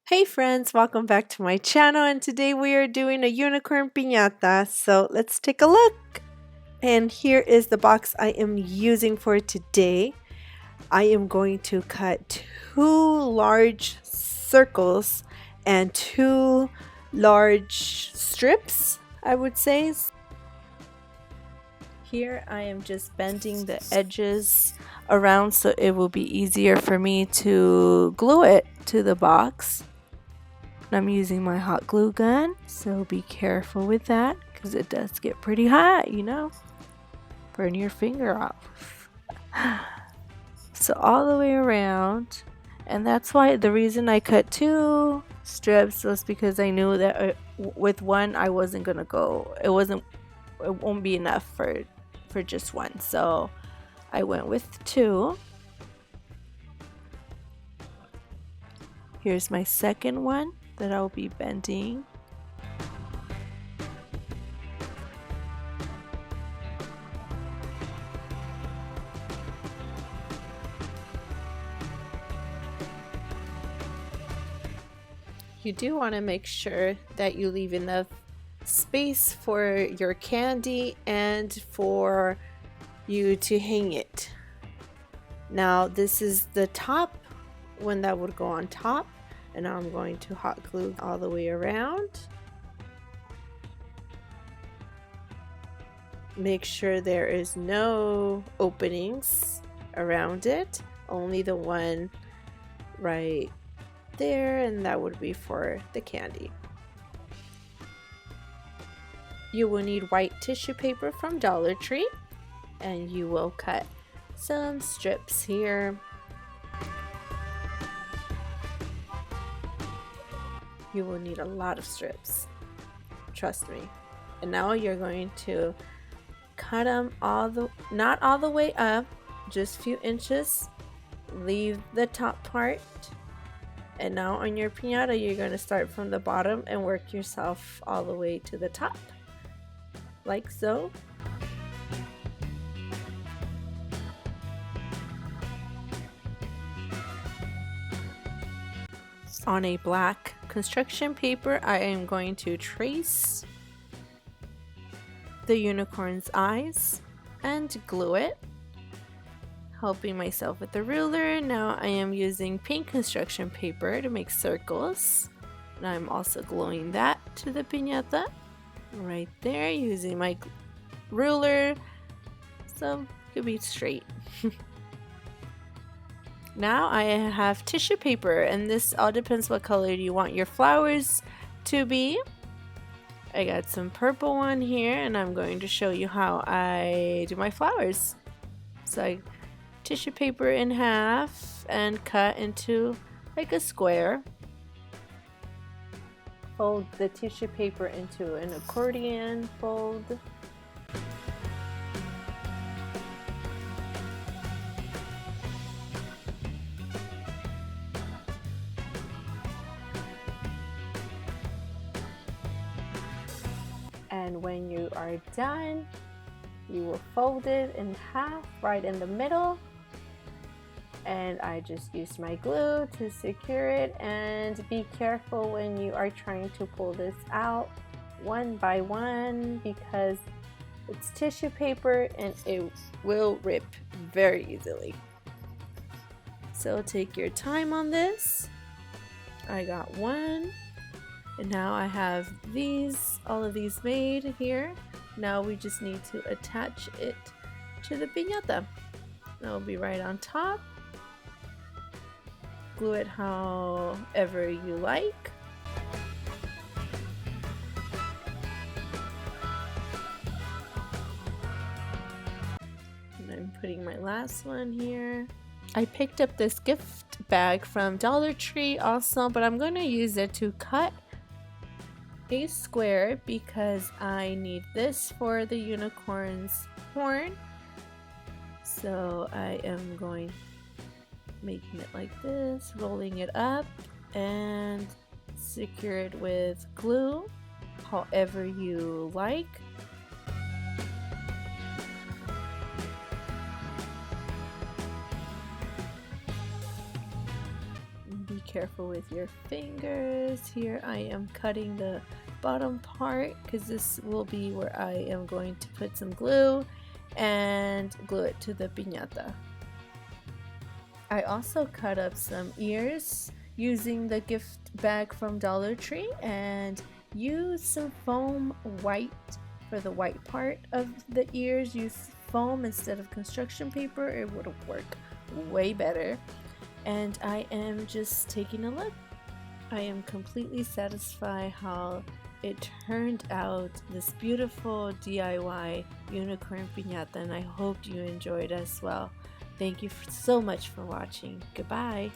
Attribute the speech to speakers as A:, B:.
A: Hey friends, welcome back to my channel, and today we are doing a unicorn piñata. So let's take a look. And here is the box I am using for today. I am going to cut two large circles and two large strips, I would say. Here I am just bending the edges around so it will be easier for me to glue it to the box. I'm using my hot glue gun, so be careful with that because it does get pretty hot, burn your finger off. So all the way around, and that's why the reason I cut two strips was because I knew that with one I wasn't gonna go. It won't be enough for just one, so I went with two. Here's my second one that I'll be bending. You do want to make sure that you leave enough space for your candy and for you to hang it. Now this is the top one that would go on top, and now I'm going to hot glue all the way around. Make sure there is no openings around it, only the one right there, and that would be for the candy. You will need white tissue paper from Dollar Tree, and you will cut some strips here. You will need a lot of strips, trust me. And now you're going to cut them not all the way up, just a few inches. Leave the top part. And now on your piñata, you're going to start from the bottom and work yourself all the way to the top, like so. On a black construction paper, I am going to trace the unicorn's eyes and glue it, helping myself with the ruler. Now I am using pink construction paper to make circles, and I'm also gluing that to the piñata right there using my ruler so it could be straight. Now I have tissue paper, and this all depends what color you want your flowers to be. I got some purple one here, and I'm going to show you how I do my flowers. So I tissue paper in half and cut into like a square. Fold the tissue paper into an accordion fold. And when you are done, you will fold it in half right in the middle. And I just used my glue to secure it, and be careful when you are trying to pull this out one by one because it's tissue paper and it will rip very easily. So take your time on this. I got one. And now I have all of these made here. Now we just need to attach it to the piñata. It'll be right on top. Glue it however you like. And I'm putting my last one here. I picked up this gift bag from Dollar Tree also, but I'm going to use it to cut a square because I need this for the unicorn's horn. So I am making it like this, rolling it up, and secure it with glue however you like. Be careful with your fingers. Here I am cutting the bottom part because this will be where I am going to put some glue and glue it to the piñata. I also cut up some ears using the gift bag from Dollar Tree and use some foam white for the white part of the ears. Use foam instead of construction paper. It would work way better. And I am just taking a look. I am completely satisfied how it turned out, this beautiful DIY unicorn piñata, and I hope you enjoyed as well. Thank you so much for watching. Goodbye.